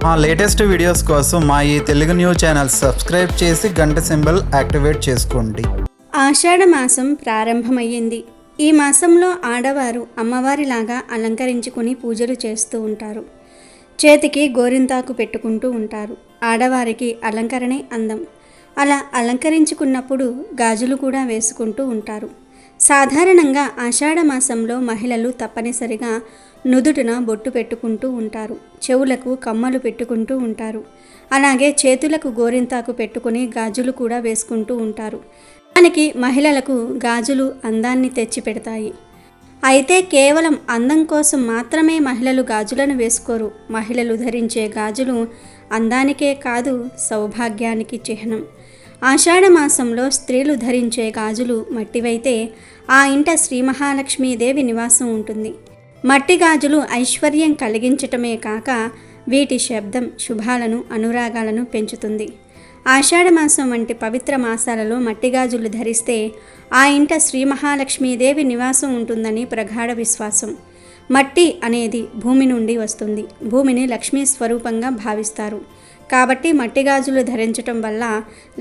మా latest videos కోసం మా ఈ తెలుగు న్యూస్ ఛానల్ సబ్స్క్రైబ్ చేసి గంట సింబల్ యాక్టివేట్ చేసుకోండి. ఆషాఢ మాసం ప్రారంభమయ్యింది. ఈ మాసంలో ఆడవారు అమ్మవారిలాగా అలంకరించుకుని పూజలు చేస్తూ ఉంటారు. చేతికి గోరింతాకు పెట్టుకుంటూ ఉంటారు. ఆడవారికి అలంకరణే అందం. అలా అలంకరించుకున్నప్పుడు గాజులు కూడా వేసుకుంటూ ఉంటారు. సాధారణంగా ఆషాఢ మాసంలో మహిళలు తప్పనిసరిగా నుదుటిన బొట్టు పెట్టుకుంటూ ఉంటారు. చెవులకు కమ్మలు పెట్టుకుంటూ ఉంటారు. అలాగే చేతులకు గోరింతాకు పెట్టుకుని గాజులు కూడా వేసుకుంటూ ఉంటారు. దానికి మహిళలకు గాజులు అందాన్ని తెచ్చి పెడతాయి. అయితే కేవలం అందం కోసం మాత్రమే మహిళలు గాజులను వేసుకోరు. మహిళలు ధరించే గాజులు అందానికే కాదు, సౌభాగ్యానికి చిహ్నం. ఆషాఢ మాసంలో స్త్రీలు ధరించే గాజులు మట్టివైతే ఆ ఇంట శ్రీ మహాలక్ష్మీదేవి నివాసం ఉంటుంది. మట్టి గాజులు ఐశ్వర్యం కలిగించటమే కాక వీటి శబ్దం శుభాలను, అనురాగాలను పెంచుతుంది. ఆషాఢ మాసం వంటి పవిత్ర మాసాలలో మట్టి గాజులు ధరిస్తే ఆ ఇంట శ్రీ మహాలక్ష్మీదేవి నివాసం ఉంటుందని ప్రగాఢ విశ్వాసం. మట్టి అనేది భూమి నుండి వస్తుంది. భూమిని లక్ష్మీ స్వరూపంగా భావిస్తారు. కాబట్టి మట్టి గాజులు ధరించటం వల్ల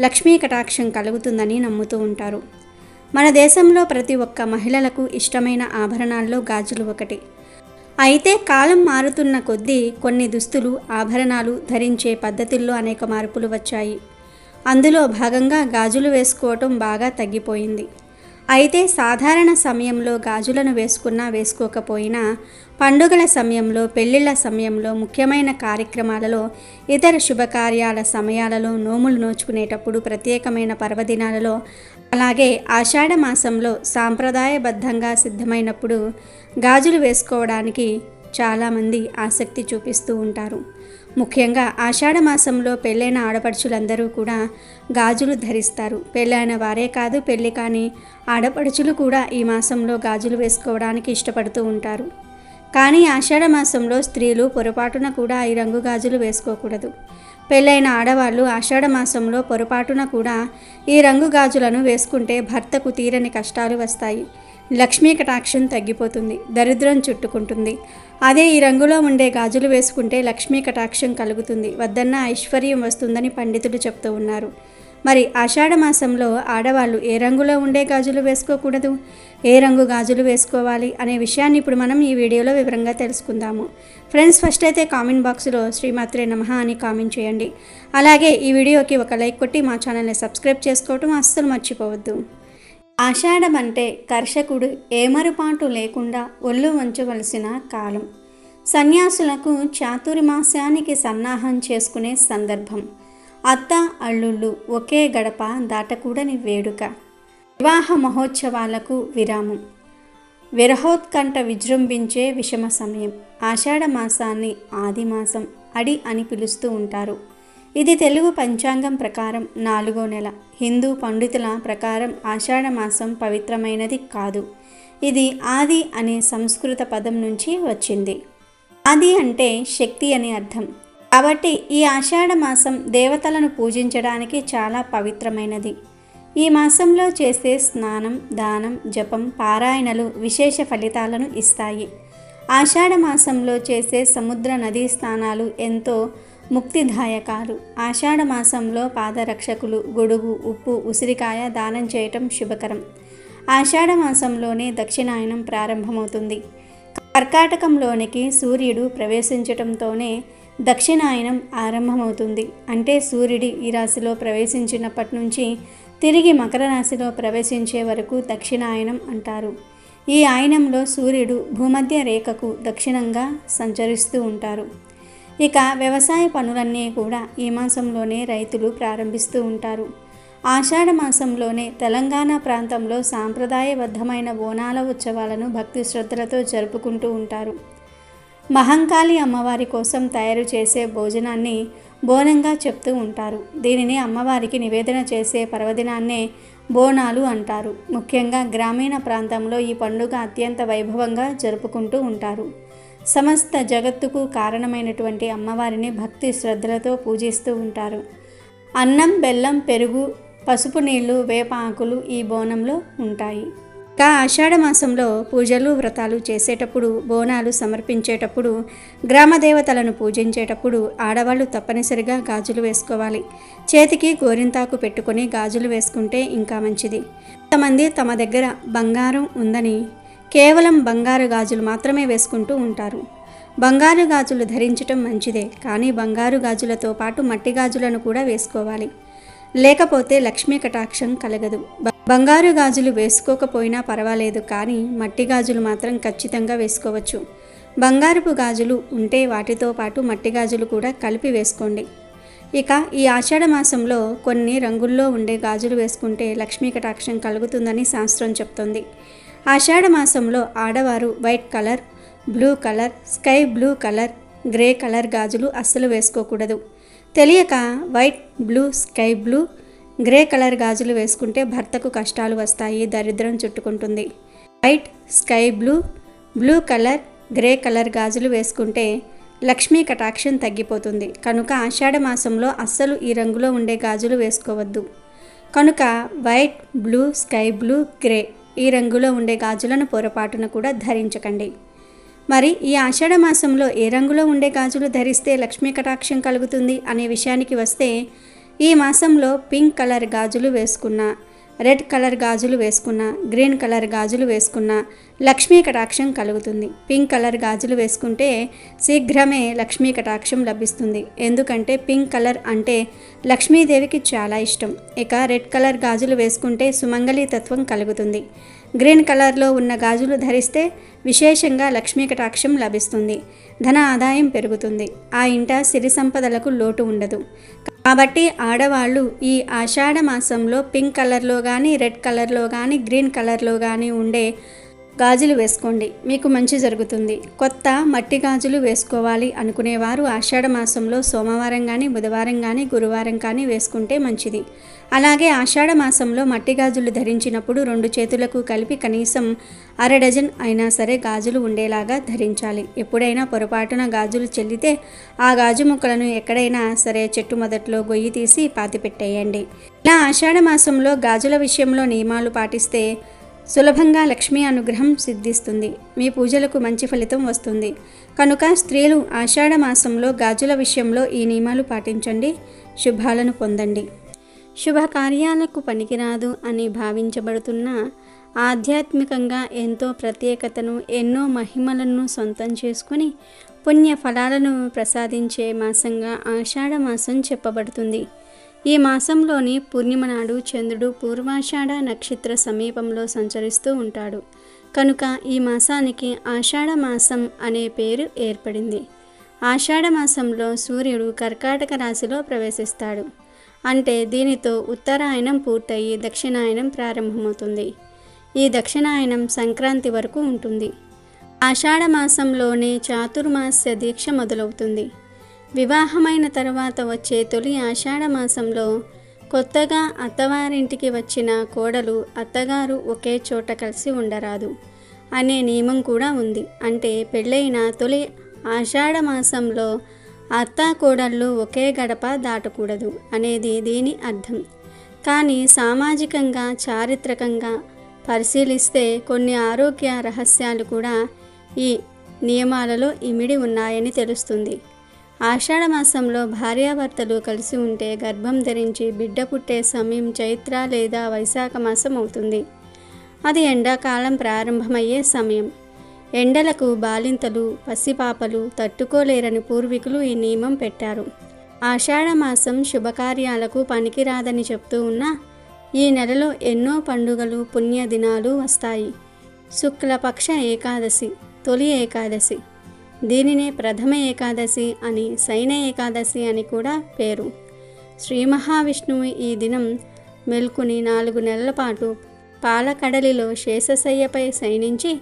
లక్ష్మీ కటాక్షం కలుగుతుందని నమ్ముతూ ఉంటారు. మన దేశంలో ప్రతి ఒక్క మహిళలకు ఇష్టమైన ఆభరణాల్లో గాజులు ఒకటి. అయితే కాలం మారుతున్న కొద్దీ కొన్ని దుస్తులు, ఆభరణాలు ధరించే పద్ధతుల్లో అనేక మార్పులు వచ్చాయి. అందులో భాగంగా గాజులు వేసుకోవటం బాగా తగ్గిపోయింది. అయితే సాధారణ సమయంలో గాజులను వేసుకున్నా వేసుకోకపోయినా పండుగల సమయంలో, పెళ్లిళ్ల సమయంలో, ముఖ్యమైన కార్యక్రమాలలో, ఇతర శుభకార్యాల సమయాలలో, నోములు నోచుకునేటప్పుడు, ప్రత్యేకమైన పర్వదినాలలో, అలాగే ఆషాఢ మాసంలో సాంప్రదాయబద్ధంగా సిద్ధమైనప్పుడు గాజులు వేసుకోవడానికి చాలామంది ఆసక్తి చూపిస్తూ ఉంటారు. ముఖ్యంగా ఆషాఢ మాసంలో పెళ్ళైన ఆడపడుచులందరూ కూడా గాజులు ధరిస్తారు. పెళ్ళైన వారే కాదు, పెళ్ళి కాని ఆడపడుచులు కూడా ఈ మాసంలో గాజులు వేసుకోవడానికి ఇష్టపడుతూ ఉంటారు. కానీ ఆషాఢ మాసంలో స్త్రీలు పొరపాటున కూడా ఈ రంగు గాజులు వేసుకోకూడదు. పెళ్ళైన ఆడవాళ్ళు ఆషాఢ మాసంలో పొరపాటున కూడా ఈ రంగు గాజులను వేసుకుంటే భర్తకు తీరని కష్టాలు వస్తాయి. లక్ష్మీ కటాక్షం తగ్గిపోతుంది, దరిద్రం చుట్టుకుంటుంది. అదే ఈ రంగులో ఉండే గాజులు వేసుకుంటే లక్ష్మీ కటాక్షం కలుగుతుంది, వద్దన్న ఐశ్వర్యం వస్తుందని పండితులు చెప్తూ ఉన్నారు. మరి ఆషాఢ మాసంలో ఆడవాళ్ళు ఏ రంగులో ఉండే గాజులు వేసుకోకూడదు, ఏ రంగు గాజులు వేసుకోవాలి అనే విషయాన్ని ఇప్పుడు మనం ఈ వీడియోలో వివరంగా తెలుసుకుందాము. ఫ్రెండ్స్, ఫస్ట్ అయితే కామెంట్ బాక్స్లో శ్రీమాత్రే నమః అని కామెంట్ చేయండి. అలాగే ఈ వీడియోకి ఒక లైక్ కొట్టి మా ఛానల్ని సబ్స్క్రైబ్ చేసుకోవటం అస్సలు మర్చిపోవద్దు. ఆషాఢం అంటే కర్షకుడు ఏమరుపాటు లేకుండా ఒళ్ళు వంచవలసిన కాలం. సన్యాసులకు చాతుర్మాస్యానికి సన్నాహం చేసుకునే సందర్భం. అత్త అల్లుళ్ళు ఒకే గడప దాటకూడని వేడుక. వివాహ మహోత్సవాలకు విరామం. విరహోత్కంఠ విజృంభించే విషమ సమయం. ఆషాఢ మాసాన్ని ఆది మాసం, అడి అని పిలుస్తూ ఉంటారు. ఇది తెలుగు పంచాంగం ప్రకారం 4వ నెల. హిందూ పండితుల ప్రకారం ఆషాఢ మాసం పవిత్రమైనది కాదు. ఇది ఆది అనే సంస్కృత పదం నుంచి వచ్చింది. ఆది అంటే శక్తి అని అర్థం. కాబట్టి ఈ ఆషాఢ మాసం దేవతలను పూజించడానికి చాలా పవిత్రమైనది. ఈ మాసంలో చేసే స్నానం, దానం, జపం, పారాయణలు విశేష ఫలితాలను ఇస్తాయి. ఆషాఢ మాసంలో చేసే సముద్ర నదీ స్నానాలు ఎంతో ముక్తిదాయకాలు. ఆషాఢ మాసంలో పాదరక్షకులు, గొడుగు, ఉప్పు, ఉసిరికాయ దానం చేయటం శుభకరం. ఆషాఢ మాసంలోనే దక్షిణాయనం ప్రారంభమవుతుంది. కర్కాటకంలోనికి సూర్యుడు ప్రవేశించటంతోనే దక్షిణాయనం ఆరంభమవుతుంది. అంటే సూర్యుడి ఈ రాశిలో ప్రవేశించినప్పటి నుంచి తిరిగి మకర రాశిలో ప్రవేశించే వరకు దక్షిణాయనం అంటారు. ఈ ఆయనంలో సూర్యుడు భూమధ్య రేఖకు దక్షిణంగా సంచరిస్తూ ఉంటారు. ఇక వ్యవసాయ పనులన్నీ కూడా ఈ మాసంలోనే రైతులు ప్రారంభిస్తూ ఉంటారు. ఆషాఢ మాసంలోనే తెలంగాణ ప్రాంతంలో సాంప్రదాయబద్ధమైన బోనాల ఉత్సవాలను భక్తి శ్రద్ధలతో జరుపుకుంటూ ఉంటారు. మహంకాళి అమ్మవారి కోసం తయారు చేసే భోజనాన్ని బోనంగా చెప్తూ ఉంటారు. దీనిని అమ్మవారికి నివేదన చేసే పర్వదినాన్నే బోనాలు అంటారు. ముఖ్యంగా గ్రామీణ ప్రాంతంలో ఈ పండుగ అత్యంత వైభవంగా జరుపుకుంటూ ఉంటారు. సమస్త జగత్తుకు కారణమైనటువంటి అమ్మవారిని భక్తి శ్రద్ధలతో పూజిస్తూ ఉంటారు. అన్నం, బెల్లం, పెరుగు, పసుపు నీళ్లు, వేప ఆకులు ఈ బోనంలో ఉంటాయి. ఆషాఢ మాసంలో పూజలు వ్రతాలు చేసేటప్పుడు, బోనాలు సమర్పించేటప్పుడు, గ్రామ దేవతలను పూజించేటప్పుడు ఆడవాళ్ళు తప్పనిసరిగా గాజులు వేసుకోవాలి. చేతికి గోరింతాకు పెట్టుకొని గాజులు వేసుకుంటే ఇంకా మంచిది. కొంతమంది తమ దగ్గర బంగారం ఉందని కేవలం బంగారు గాజులు మాత్రమే వేసుకుంటూ ఉంటారు. బంగారు గాజులు ధరించటం మంచిదే, కానీ బంగారు గాజులతో పాటు మట్టి గాజులను కూడా వేసుకోవాలి. లేకపోతే లక్ష్మీ కటాక్షం కలగదు. బంగారు గాజులు వేసుకోకపోయినా పర్వాలేదు, కానీ మట్టి గాజులు మాత్రం ఖచ్చితంగా వేసుకోవచ్చు. బంగారపు గాజులు ఉంటే వాటితో పాటు మట్టి గాజులు కూడా కలిపి వేసుకోండి. ఇక ఈ ఆషాఢ మాసంలో కొన్ని రంగుల్లో ఉండే గాజులు వేసుకుంటే లక్ష్మీ కటాక్షం కలుగుతుందని శాస్త్రం చెప్తోంది. ఆషాఢ మాసంలో ఆడవారు white colour, blue colour, sky blue colour, grey colour గాజులు అస్సలు వేసుకోకూడదు. తెలియక white, blue, sky blue, grey colour గాజులు వేసుకుంటే భర్తకు కష్టాలు వస్తాయి, దరిద్రం చుట్టుకుంటుంది. White, sky blue, blue colour, grey colour గాజులు వేసుకుంటే లక్ష్మీ కటాక్షం తగ్గిపోతుంది. కనుక ఆషాఢ మాసంలో అస్సలు ఈ రంగులో ఉండే గాజులు వేసుకోవద్దు. కనుక white, blue, sky blue, grey ఈ రంగులో ఉండే గాజులను పొరపాటున కూడా ధరించకండి. మరి ఈ ఆషాఢ మాసంలో ఏ రంగులో ఉండే గాజులు ధరిస్తే లక్ష్మీ కటాక్షం కలుగుతుంది అనే విషయానికి వస్తే, ఈ మాసంలో పింక్ కలర్ గాజులు వేసుకున్నా, రెడ్ కలర్ గాజులు వేసుకున్నా, గ్రీన్ కలర్ గాజులు వేసుకున్నా లక్ష్మీ కటాక్షం కలుగుతుంది. పింక్ కలర్ గాజులు వేసుకుంటే శీఘ్రమే లక్ష్మీ కటాక్షం లభిస్తుంది. ఎందుకంటే పింక్ కలర్ అంటే లక్ష్మీదేవికి చాలా ఇష్టం. ఇక రెడ్ కలర్ గాజులు వేసుకుంటే సుమంగళి తత్వం కలుగుతుంది. గ్రీన్ కలర్లో ఉన్న గాజులు ధరిస్తే విశేషంగా లక్ష్మీ కటాక్షం లభిస్తుంది. ధన ఆదాయం పెరుగుతుంది. ఆ ఇంట సిరి సంపదలకు లోటు ఉండదు. కాబట్టి ఆడవాళ్ళు ఈ ఆషాఢ మాసంలో పింక్ కలర్లో కానీ, రెడ్ కలర్లో కానీ, గ్రీన్ కలర్లో కానీ ఉండే గాజులు వేసుకోండి, మీకు మంచి జరుగుతుంది. కొత్త మట్టి గాజులు వేసుకోవాలి అనుకునేవారు ఆషాఢ మాసంలో సోమవారం కానీ, బుధవారం కానీ, గురువారం కానీ వేసుకుంటే మంచిది. అలాగే ఆషాఢ మాసంలో మట్టి గాజులు ధరించినప్పుడు 2 చేతులకు కలిపి కనీసం 1/2 డజన్ అయినా సరే గాజులు ఉండేలాగా ధరించాలి. ఎప్పుడైనా పొరపాటున గాజులు చెల్లితే ఆ గాజు ముక్కలను ఎక్కడైనా సరే చెట్టు మొదట్లో గొయ్యి తీసి పాతిపెట్టేయండి. ఇలా ఆషాఢ మాసంలో గాజుల విషయంలో నియమాలు పాటిస్తే సులభంగా లక్ష్మీ అనుగ్రహం సిద్ధిస్తుంది. మీ పూజలకు మంచి ఫలితం వస్తుంది. కనుక స్త్రీలు ఆషాఢ మాసంలో గాజుల విషయంలో ఈ నియమాలు పాటించండి, శుభాలను పొందండి. శుభకార్యాలకు పనికిరాదు అని భావించబడుతున్న, ఆధ్యాత్మికంగా ఎంతో ప్రత్యేకతను, ఎన్నో మహిమలను సొంతం చేసుకుని పుణ్య ఫలాలను ప్రసాదించే మాసంగా ఆషాఢ మాసం చెప్పబడుతుంది. ఈ మాసంలోని పూర్ణిమ నాడు చంద్రుడు పూర్వాషాఢ నక్షత్ర సమీపంలో సంచరిస్తూ ఉంటాడు. కనుక ఈ మాసానికి ఆషాఢ మాసం అనే పేరు ఏర్పడింది. ఆషాఢ మాసంలో సూర్యుడు కర్కాటక రాశిలో ప్రవేశిస్తాడు. అంటే దీనితో ఉత్తరాయణం పూర్తయి దక్షిణాయనం ప్రారంభమవుతుంది. ఈ దక్షిణాయనం సంక్రాంతి వరకు ఉంటుంది. ఆషాఢ మాసంలోనే చాతుర్మాస్య దీక్ష మొదలవుతుంది. వివాహమైన తర్వాత వచ్చే తొలి ఆషాఢ మాసంలో కొత్తగా అత్తవారింటికి వచ్చిన కోడలు, అత్తగారు ఒకే చోట కలిసి ఉండరాదు అనే నియమం కూడా ఉంది. అంటే పెళ్ళైన తొలి ఆషాఢ మాసంలో అత్త కోడళ్ళు ఒకే గడప దాటకూడదు అనేది దీని అర్థం. కానీ సామాజికంగా, చారిత్రకంగా పరిశీలిస్తే కొన్ని ఆరోగ్య రహస్యాలు కూడా ఈ నియమాలలో ఇమిడి ఉన్నాయని తెలుస్తుంది. ఆషాఢ మాసంలో భార్యాభర్తలు కలిసి ఉంటే గర్భం ధరించి బిడ్డ పుట్టే సమయం చైత్ర లేదా వైశాఖ మాసం అవుతుంది. అది ఎండాకాలం ప్రారంభమయ్యే సమయం. ఎండలకు బాలింతలు, పసిపాపలు తట్టుకోలేరని పూర్వీకులు ఈ నియమం పెట్టారు. ఆషాఢ మాసం శుభకార్యాలకు పనికిరాదని చెప్తూ ఉన్నా, ఈ నెలలో ఎన్నో పండుగలు, పుణ్యదినాలు వస్తాయి. శుక్లపక్ష ఏకాదశి తొలి ఏకాదశి. దీనినే ప్రథమ ఏకాదశి అని, శయన ఏకాదశి అని కూడా పేరు. శ్రీ మహావిష్ణువు ఈ దినం మెల్కుని 4 నెలల పాటు పాలకడలిలో శేషశయ్యపై శయనించి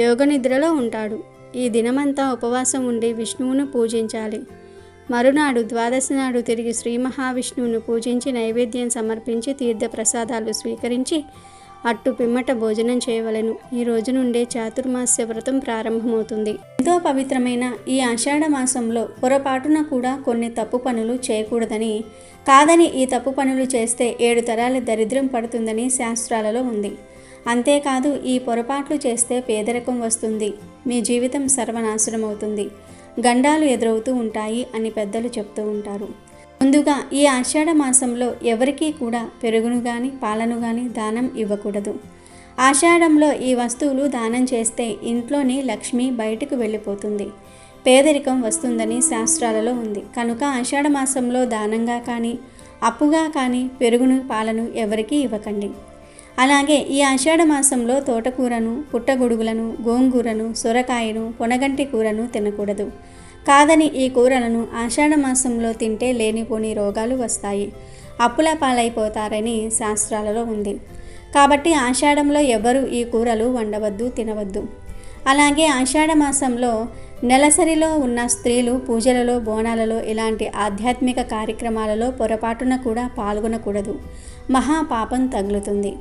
యోగనిద్రలో ఉంటాడు. ఈ దినమంతా ఉపవాసం ఉండి విష్ణువును పూజించాలి. మరునాడు ద్వాదశి నాడు తిరిగి శ్రీ మహావిష్ణువును పూజించి నైవేద్యం సమర్పించి తీర్థప్రసాదాలు స్వీకరించి అట్టు పిమ్మట భోజనం చేయవలెను. ఈ రోజు నుండే చాతుర్మాస్య వ్రతం ప్రారంభమవుతుంది. ఎంతో పవిత్రమైన ఈ ఆషాఢ మాసంలో పొరపాటున కూడా కొన్ని తప్పు పనులు చేయకూడదని, కాదని ఈ తప్పు పనులు చేస్తే 7 తరాల దరిద్రం పడుతుందని శాస్త్రాలలో ఉంది. అంతేకాదు ఈ పొరపాట్లు చేస్తే పేదరికం వస్తుంది, మీ జీవితం సర్వనాశనం అవుతుంది, గండాలు ఎదురవుతూ ఉంటాయి అని పెద్దలు చెప్తూ ఉంటారు. ముందుగా ఈ ఆషాఢ మాసంలో ఎవరికీ కూడా పెరుగును కానీ పాలను కానీ దానం ఇవ్వకూడదు. ఆషాఢంలో ఈ వస్తువులు దానం చేస్తే ఇంట్లోని లక్ష్మి బయటకు వెళ్ళిపోతుంది, పేదరికం వస్తుందని శాస్త్రాలలో ఉంది. కనుక ఆషాఢ మాసంలో దానంగా కానీ అప్పుగా కానీ పెరుగును పాలను ఎవరికీ ఇవ్వకండి. అలాగే ఈ ఆషాఢ మాసంలో తోటకూరను, పుట్టగొడుగులను, గోంగూరను, సొరకాయను, పొనగంటి కూరను తినకూడదు. కాదని ఈ కూరలను ఆషాఢ మాసంలో తింటే లేనిపోని రోగాలు వస్తాయి, అప్పుల పాలైపోతారని శాస్త్రాలలో ఉంది. కాబట్టి ఆషాఢంలో ఎవరు ఈ కూరలు వండవద్దు, తినవద్దు. అలాగే ఆషాఢ మాసంలో నెలసరిలో ఉన్న స్త్రీలు పూజలలో, బోనాలలో ఇలాంటి ఆధ్యాత్మిక కార్యక్రమాలలో పొరపాటున కూడా పాల్గొనకూడదు, మహాపాపం తగులుతుంది.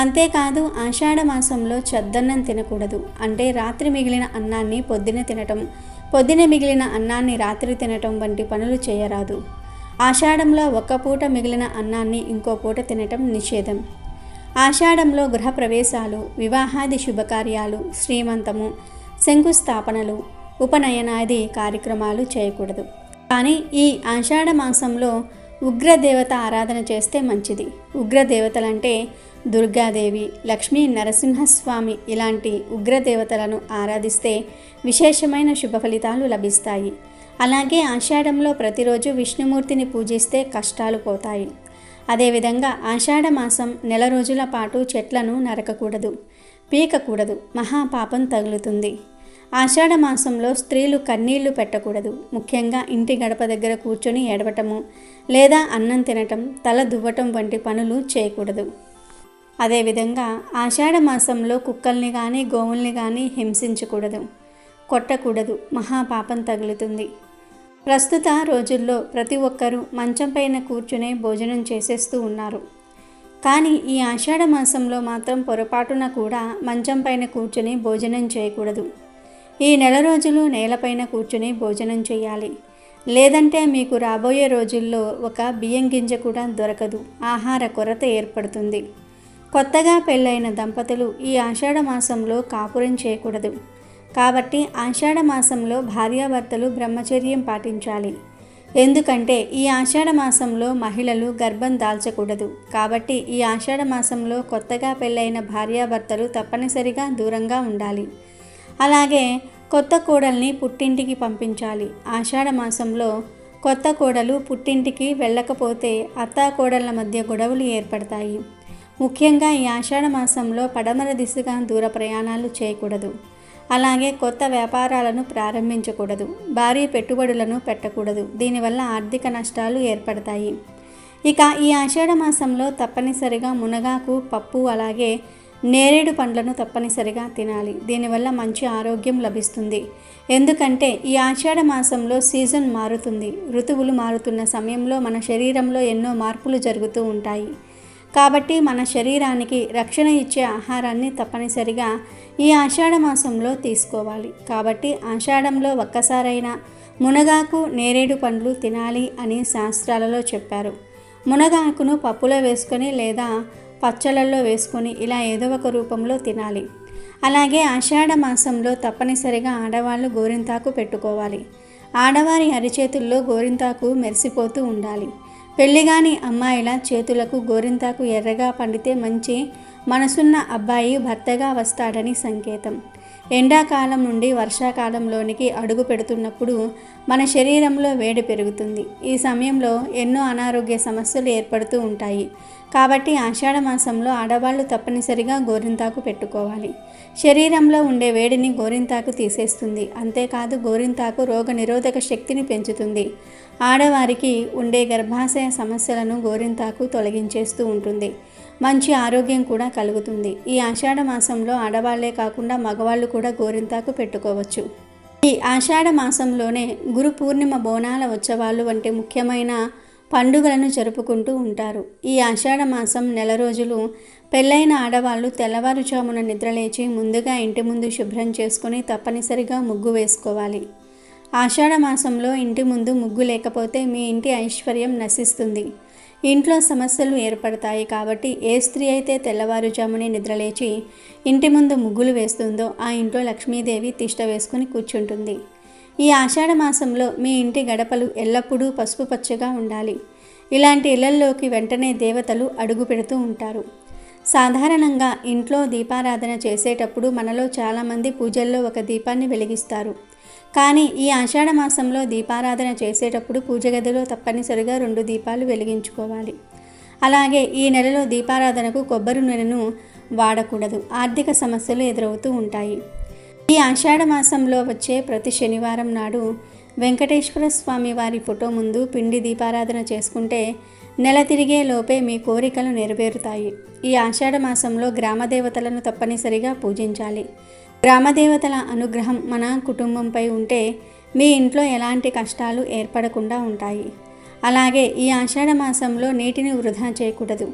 అంతేకాదు ఆషాఢ మాసంలో చద్దన్నం తినకూడదు. అంటే రాత్రి మిగిలిన అన్నాన్ని పొద్దున తినటం, పొద్దున మిగిలిన అన్నాన్ని రాత్రి తినటం వంటి పనులు చేయరాదు. ఆషాఢంలో ఒక్క పూట మిగిలిన అన్నాన్ని ఇంకో పూట తినటం నిషేధం. ఆషాఢంలో గృహప్రవేశాలు, వివాహాది శుభకార్యాలు, శ్రీమంతము, శంకుస్థాపనలు, ఉపనయనాది కార్యక్రమాలు చేయకూడదు. కానీ ఈ ఆషాఢ మాసంలో ఉగ్రదేవత ఆరాధన చేస్తే మంచిది. ఉగ్రదేవతలంటే దుర్గాదేవి, లక్ష్మీ నరసింహస్వామి ఇలాంటి ఉగ్రదేవతలను ఆరాధిస్తే విశేషమైన శుభ ఫలితాలు లభిస్తాయి. అలాగే ఆషాఢంలో ప్రతిరోజు విష్ణుమూర్తిని పూజిస్తే కష్టాలు పోతాయి. అదేవిధంగా ఆషాఢ మాసం నెల రోజుల పాటు చెట్లను నరకకూడదు, పీకకూడదు, మహాపాపం తగులుతుంది. ఆషాఢ మాసంలో స్త్రీలు కన్నీళ్లు పెట్టకూడదు. ముఖ్యంగా ఇంటి గడప దగ్గర కూర్చొని ఏడవటము లేదా అన్నం తినటం, తల దువ్వటం వంటి పనులు చేయకూడదు. అదేవిధంగా ఆషాఢ మాసంలో కుక్కల్ని కానీ గోవుల్ని కానీ హింసించకూడదు, కొట్టకూడదు, మహాపాపం తగులుతుంది. ప్రస్తుత రోజుల్లో ప్రతి ఒక్కరూ మంచం పైన కూర్చునే భోజనం చేసేస్తూ ఉన్నారు. కానీ ఈ ఆషాఢ మాసంలో మాత్రం పొరపాటున కూడా మంచం పైన కూర్చుని భోజనం చేయకూడదు. ఈ నెల రోజులు నేలపైన కూర్చుని భోజనం చేయాలి. లేదంటే మీకు రాబోయే రోజుల్లో ఒక బియ్యం గింజ కూడా దొరకదు, ఆహార కొరత ఏర్పడుతుంది. కొత్తగా పెళ్ళైన దంపతులు ఈ ఆషాఢ మాసంలో కాపురం చేయకూడదు. కాబట్టి ఆషాఢ మాసంలో భార్యాభర్తలు బ్రహ్మచర్యం పాటించాలి. ఎందుకంటే ఈ ఆషాఢ మాసంలో మహిళలు గర్భం దాల్చకూడదు. కాబట్టి ఈ ఆషాఢ మాసంలో కొత్తగా పెళ్ళైన భార్యాభర్తలు తప్పనిసరిగా దూరంగా ఉండాలి. అలాగే కొత్త కోడల్ని పుట్టింటికి పంపించాలి. ఆషాఢ మాసంలో కొత్త కోడలు పుట్టింటికి వెళ్ళకపోతే అత్తాకోడళ్ళ మధ్య గొడవలు ఏర్పడతాయి. ముఖ్యంగా ఈ ఆషాఢ మాసంలో పడమర దిశగా దూర ప్రయాణాలు చేయకూడదు. అలాగే కొత్త వ్యాపారాలను ప్రారంభించకూడదు, భారీ పెట్టుబడులను పెట్టకూడదు. దీనివల్ల ఆర్థిక నష్టాలు ఏర్పడతాయి. ఇక ఈ ఆషాఢ మాసంలో తప్పనిసరిగా మునగాకు, పప్పు అలాగే నేరేడు పండ్లను తప్పనిసరిగా తినాలి. దీనివల్ల మంచి ఆరోగ్యం లభిస్తుంది. ఎందుకంటే ఈ ఆషాఢ మాసంలో సీజన్ మారుతుంది. ఋతువులు మారుతున్న సమయంలో మన శరీరంలో ఎన్నో మార్పులు జరుగుతూ ఉంటాయి. కాబట్టి మన శరీరానికి రక్షణ ఇచ్చే ఆహారాన్ని తప్పనిసరిగా ఈ ఆషాఢ మాసంలో తీసుకోవాలి. కాబట్టి ఆషాఢంలో ఒక్కసారైనా మునగాకు, నేరేడు పండ్లు తినాలి అని శాస్త్రాలలో చెప్పారు. మునగాకును పప్పులో వేసుకొని లేదా పచ్చళ్ళల్లో వేసుకొని ఇలా ఏదో ఒక రూపంలో తినాలి. అలాగే ఆషాఢ మాసంలో తప్పనిసరిగా ఆడవాళ్ళు గోరింతాకు పెట్టుకోవాలి. ఆడవారి అరిచేతుల్లో గోరింతాకు మెరిసిపోతూ ఉండాలి. పెళ్లిగాని అమ్మాయిల చేతులకు గోరింతాకు ఎర్రగా పండితే మంచి మనసున్న అబ్బాయి భర్తగా వస్తాడని సంకేతం. ఎండాకాలం నుండి వర్షాకాలంలోనికి అడుగు పెడుతున్నప్పుడు మన శరీరంలో వేడి పెరుగుతుంది. ఈ సమయంలో ఎన్నో అనారోగ్య సమస్యలు ఏర్పడుతూ ఉంటాయి. కాబట్టి ఆషాఢ మాసంలో ఆడవాళ్ళు తప్పనిసరిగా గోరింతాకు పెట్టుకోవాలి. శరీరంలో ఉండే వేడిని గోరింతాకు తీసేస్తుంది. అంతేకాదు గోరింతాకు రోగ నిరోధక శక్తిని పెంచుతుంది. ఆడవారికి ఉండే గర్భాశయ సమస్యలను గోరింతాకు తొలగించేస్తూ ఉంటుంది. మంచి ఆరోగ్యం కూడా కలుగుతుంది. ఈ ఆషాఢ మాసంలో ఆడవాళ్లే కాకుండా మగవాళ్ళు కూడా గోరింతాకు పెట్టుకోవచ్చు. ఈ ఆషాఢ మాసంలోనే గురు పూర్ణిమ, బోనాల ఉత్సవాలు వంటి ముఖ్యమైన పండుగలను జరుపుకుంటూ ఉంటారు. ఈ ఆషాఢ మాసం నెల రోజులు పెళ్ళైన ఆడవాళ్ళు తెల్లవారుజామున నిద్రలేచి ముందుగా ఇంటి ముందు శుభ్రం చేసుకొని తప్పనిసరిగా ముగ్గు వేసుకోవాలి. ఆషాఢ మాసంలో ఇంటి ముందు ముగ్గు లేకపోతే మీ ఇంటి ఐశ్వర్యం నశిస్తుంది. ఇంట్లో సమస్యలు ఏర్పడతాయి. కాబట్టి ఏ స్త్రీ అయితే తెల్లవారుజామునే నిద్రలేచి ఇంటి ముందు ముగ్గులు వేస్తుందో ఆ ఇంట్లో లక్ష్మీదేవి తిష్ట వేసుకుని కూర్చుంటుంది. ఈ ఆషాఢ మాసంలో మీ ఇంటి గడపలు ఎల్లప్పుడూ పసుపు పచ్చగా ఉండాలి. ఇలాంటి ఇళ్లల్లోకి వెంటనే దేవతలు అడుగు పెడుతూ ఉంటారు. సాధారణంగా ఇంట్లో దీపారాధన చేసేటప్పుడు మనలో చాలామంది పూజల్లో ఒక దీపాన్ని వెలిగిస్తారు. కానీ ఈ ఆషాఢ మాసంలో దీపారాధన చేసేటప్పుడు పూజ గదిలో తప్పనిసరిగా 2 దీపాలు వెలిగించుకోవాలి. అలాగే ఈ నెలలో దీపారాధనకు కొబ్బరి నూనెను వాడకూడదు. ఆర్థిక సమస్యలు ఎదురవుతూ ఉంటాయి. ఈ ఆషాఢ మాసంలో వచ్చే ప్రతి శనివారం నాడు వెంకటేశ్వర స్వామి వారి ఫోటో ముందు పిండి దీపారాధన చేసుకుంటే నెల తిరిగే లోపే మీ కోరికలు నెరవేరుతాయి. ఈ ఆషాఢ మాసంలో గ్రామదేవతలను తప్పనిసరిగా పూజించాలి. గ్రామదేవతల అనుగ్రహం మన కుటుంబంపై ఉంటే మీ ఇంట్లో ఎలాంటి కష్టాలు ఏర్పడకుండా ఉంటాయి. అలాగే ఈ ఆషాఢ మాసంలో నీటిని వృధా చేయకూడదు.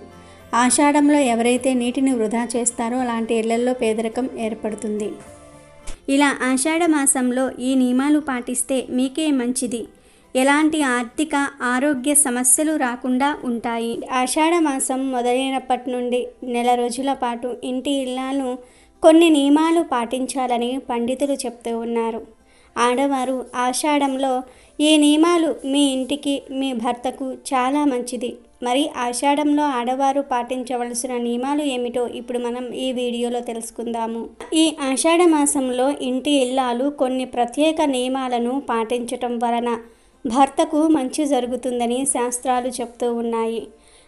ఆషాఢంలో ఎవరైతే నీటిని వృధా చేస్తారో అలాంటి ఇళ్లల్లో పేదరికం ఏర్పడుతుంది. ఇలా ఆషాఢ మాసంలో ఈ నియమాలు పాటిస్తే మీకే మంచిది. ఎలాంటి ఆర్థిక ఆరోగ్య సమస్యలు రాకుండా ఉంటాయి. ఆషాఢ మాసం మొదలైనప్పటి నుండి నెల రోజుల పాటు ఇంటి ఇల్లాలు కొన్ని నియమాలు పాటించాలని పండితులు చెప్తూ ఉన్నారు. ఆడవారు ఆషాఢంలో ఈ నియమాలు మీ ఇంటికి మీ భర్తకు చాలా మంచిది. మరి ఆషాఢంలో ఆడవారు పాటించవలసిన నియమాలు ఏమిటో ఇప్పుడు మనం ఈ వీడియోలో తెలుసుకుందాము. ఈ ఆషాఢ మాసంలో ఇంటి ఇల్లాలు కొన్ని ప్రత్యేక నియమాలను పాటించటం వలన భర్తకు మంచి జరుగుతుందని శాస్త్రాలు చెప్తూ ఉన్నాయి.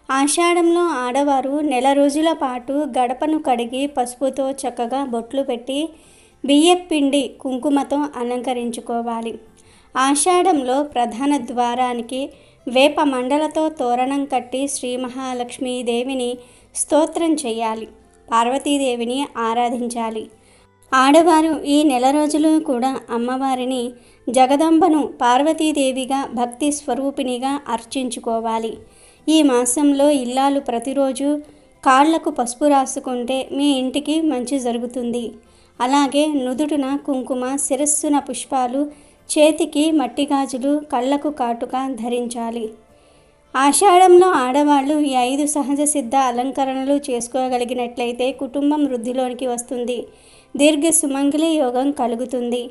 ఆషాఢంలో ఆడవారు నెల రోజుల పాటు గడపను కడిగి పసుపుతో చక్కగా బొట్లు పెట్టి బియ్యపిండి కుంకుమతో అలంకరించుకోవాలి. ఆషాఢంలో ప్రధాన ద్వారానికి వేప మండలతో తోరణం కట్టి శ్రీ మహాలక్ష్మీదేవిని స్తోత్రం చేయాలి. పార్వతీదేవిని ఆరాధించాలి. ఆడవారు ఈ నెల రోజులు కూడా అమ్మవారిని జగదంబను పార్వతీదేవిగా భక్తి స్వరూపిణిగా అర్చించుకోవాలి. ఈ మాసంలో ఇల్లాలు ప్రతిరోజు కాళ్లకు పసుపు రాసుకుంటే మీ ఇంటికి మంచి జరుగుతుంది. అలాగే నుదుటిన కుంకుమ, శిరస్సున పుష్పాలు, చేతికి మట్టి గాజులు, కళ్ళకు కాటుక ధరించాలి. ఆషాఢంలో ఆడవాళ్ళు ఈ 5 సహజ సిద్ధ అలంకరణలు చేసుకోగలిగినట్లయితే కుటుంబం వృద్ధిలోనికి వస్తుంది. దీర్ఘ సుమంగళి యోగం కలుగుతుంది.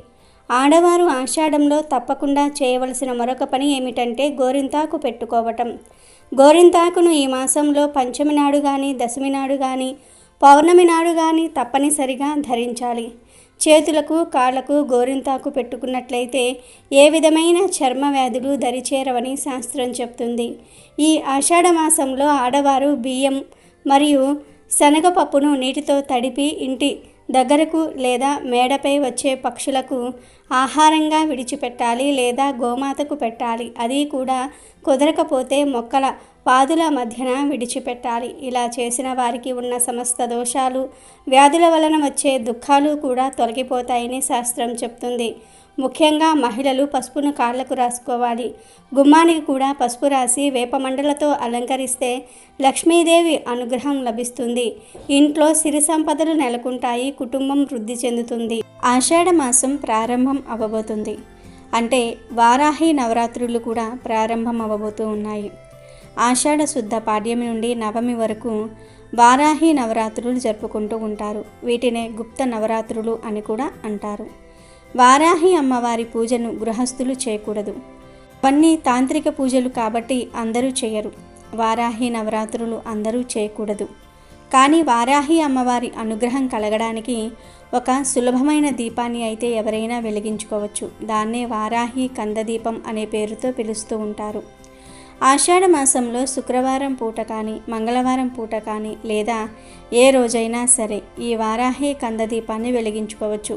ఆడవారు ఆషాఢంలో తప్పకుండా చేయవలసిన మరొక పని ఏమిటంటే గోరింతాకు పెట్టుకోవటం. గోరింతాకును ఈ మాసంలో పంచమి నాడు కానీ, దశమి నాడు కానీ, పౌర్ణమి నాడు కానీ తప్పనిసరిగా ధరించాలి. చేతులకు కాళ్లకు గోరింతాకు పెట్టుకున్నట్లయితే ఏ విధమైన చర్మ వ్యాధులు దరిచేరవని శాస్త్రం చెప్తుంది. ఈ ఆషాఢ మాసంలో ఆడవారు బియ్యం మరియు శనగపప్పును నీటితో తడిపి ఇంటి దగ్గరకు లేదా మేడపై వచ్చే పక్షులకు ఆహారంగా విడిచిపెట్టాలి లేదా గోమాతకు పెట్టాలి. అది కూడా కుదరకపోతే మొక్కల పాదుల మధ్యన విడిచిపెట్టాలి. ఇలా చేసిన వారికి ఉన్న సమస్త దోషాలు, వ్యాధుల వలన వచ్చే దుఃఖాలు కూడా తొలగిపోతాయని శాస్త్రం చెప్తుంది. ముఖ్యంగా మహిళలు పసుపును కాళ్లకు రాసుకోవాలి. గుమ్మానికి కూడా పసుపు రాసి వేపమండలతో అలంకరిస్తే లక్ష్మీదేవి అనుగ్రహం లభిస్తుంది. ఇంట్లో సిరి సంపదలు నెలకొంటాయి. కుటుంబం వృద్ధి చెందుతుంది. ఆషాఢ మాసం ప్రారంభం అవ్వబోతుంది. అంటే వారాహి నవరాత్రులు కూడా ప్రారంభం అవ్వబోతూ ఉన్నాయి. ఆషాఢ శుద్ధ పాడ్యమి నుండి నవమి వరకు వారాహి నవరాత్రులు జరుపుకుంటూ ఉంటారు. వీటినే గుప్త నవరాత్రులు అని కూడా అంటారు. వారాహి అమ్మవారి పూజను గృహస్థులు చేయకూడదు. అవన్నీ తాంత్రిక పూజలు కాబట్టి అందరూ చేయరు. వారాహి నవరాత్రులు అందరూ చేయకూడదు. కానీ వారాహి అమ్మవారి అనుగ్రహం కలగడానికి ఒక సులభమైన దీపాన్ని అయితే ఎవరైనా వెలిగించుకోవచ్చు. దాన్నే వారాహి కందదీపం అనే పేరుతో పిలుస్తూ ఉంటారు. ఆషాఢ మాసంలో శుక్రవారం పూట కానీ, మంగళవారం పూట కానీ లేదా ఏ రోజైనా సరే ఈ వారాహి కందదీపాన్ని వెలిగించుకోవచ్చు.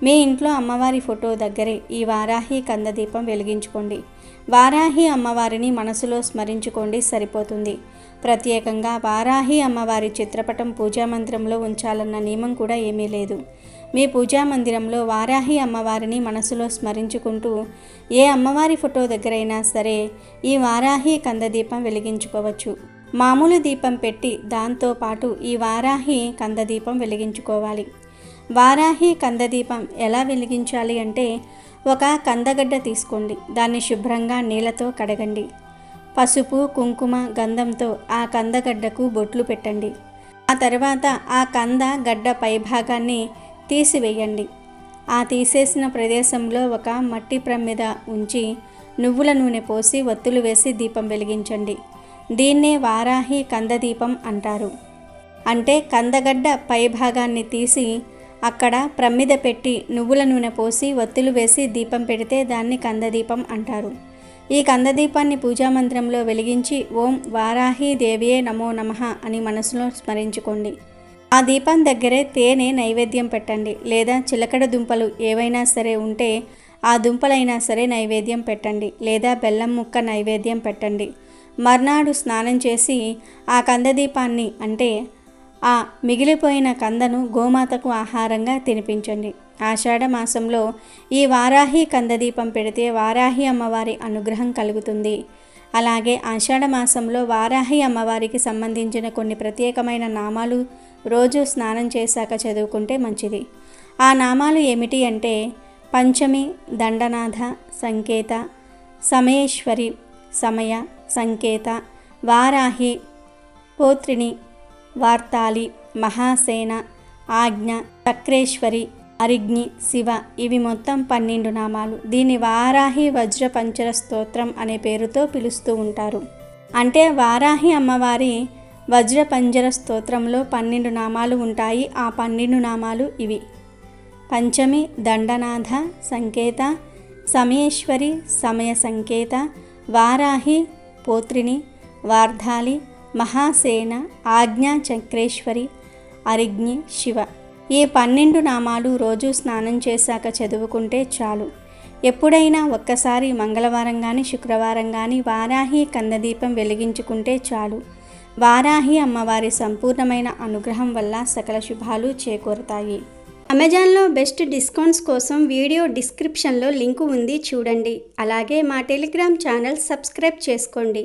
మీ ఇంట్లో అమ్మవారి ఫోటో దగ్గరే ఈ వారాహి కందదీపం వెలిగించుకోండి. వారాహి అమ్మవారిని మనసులో స్మరించుకోండి, సరిపోతుంది. ప్రత్యేకంగా వారాహి అమ్మవారి చిత్రపటం పూజామందిరంలో ఉంచాలన్న నియమం కూడా ఏమీ లేదు. మీ పూజామందిరంలో వారాహి అమ్మవారిని మనసులో స్మరించుకుంటూ ఏ అమ్మవారి ఫోటో దగ్గరైనా సరే ఈ వారాహి కందదీపం వెలిగించుకోవచ్చు. మామూలు దీపం పెట్టి దాంతోపాటు ఈ వారాహి కందదీపం వెలిగించుకోవాలి. వారాహి కందదీపం ఎలా వెలిగించాలి అంటే ఒక కందగడ్డ తీసుకోండి. దాన్ని శుభ్రంగా నీళ్ళతో కడగండి. పసుపు, కుంకుమ, గంధంతో ఆ కందగడ్డకు బొట్లు పెట్టండి. ఆ తర్వాత ఆ కంద గడ్డ పైభాగాన్ని తీసివేయండి. ఆ తీసేసిన ప్రదేశంలో ఒక మట్టి ప్రమిద ఉంచి నువ్వుల నూనె పోసి ఒత్తులు వేసి దీపం వెలిగించండి. దీన్నే వారాహి కందదీపం అంటారు. అంటే కందగడ్డ పైభాగాన్ని తీసి అక్కడ ప్రమిద పెట్టి నువ్వుల నూనె పోసి ఒత్తులు వేసి దీపం పెడితే దాన్ని కందదీపం అంటారు. ఈ కందదీపాన్ని పూజామంత్రంలో వెలిగించి ఓం వారాహి దేవియే నమో నమః అని మనసులో స్మరించుకోండి. ఆ దీపం దగ్గరే తేనె నైవేద్యం పెట్టండి. లేదా చిలకడ దుంపలు ఏవైనా సరే ఉంటే ఆ దుంపలైనా సరే నైవేద్యం పెట్టండి. లేదా బెల్లం ముక్క నైవేద్యం పెట్టండి. మర్నాడు స్నానం చేసి ఆ కందదీపాన్ని అంటే ఆ మిగిలిపోయిన కందను గోమాతకు ఆహారంగా తినిపించండి. ఆషాఢ మాసంలో ఈ వారాహి కందదీపం పెడితే వారాహి అమ్మవారి అనుగ్రహం కలుగుతుంది. అలాగే ఆషాఢ మాసంలో వారాహి అమ్మవారికి సంబంధించిన కొన్ని ప్రత్యేకమైన నామాలు రోజు స్నానం చేశాక చదువుకుంటే మంచిది. ఆ నామాలు ఏమిటి అంటే పంచమి దండనాథ సంకేత, సమయేశ్వరి సమయ సంకేత, వారాహి పోత్రిని, వార్తాలి, మహాసేన, ఆజ్ఞ, చక్రేశ్వరి, అరిగ్ని, శివ. ఇవి మొత్తం 12 నామాలు. దీన్ని వారాహి వజ్ర పంచర స్తోత్రం అనే పేరుతో పిలుస్తూ ఉంటారు. అంటే వారాహి అమ్మవారి వజ్ర పంజర స్తోత్రంలో 12 నామాలు ఉంటాయి. ఆ 12 నామాలు ఇవి: పంచమి దండనాథ సంకేత, సమయేశ్వరి సమయ సంకేత, వారాహి పోత్రిని, వార్ధాలి, మహాసేన, ఆజ్ఞా చక్రేశ్వరి, అరిగ్ని, శివ. ఈ 12 నామాలు రోజు స్నానం చేశాక చదువుకుంటే చాలు. ఎప్పుడైనా ఒక్కసారి మంగళవారం కానీ శుక్రవారం కానీ వారాహి కందదీపం వెలిగించుకుంటే చాలు. వారాహి అమ్మవారి సంపూర్ణమైన అనుగ్రహం వల్ల సకల శుభాలు చేకూరుతాయి. అమెజాన్లో బెస్ట్ డిస్కౌంట్స్ కోసం వీడియో డిస్క్రిప్షన్లో లింకు ఉంది, చూడండి. అలాగే మా టెలిగ్రామ్ ఛానల్ సబ్స్క్రైబ్ చేసుకోండి.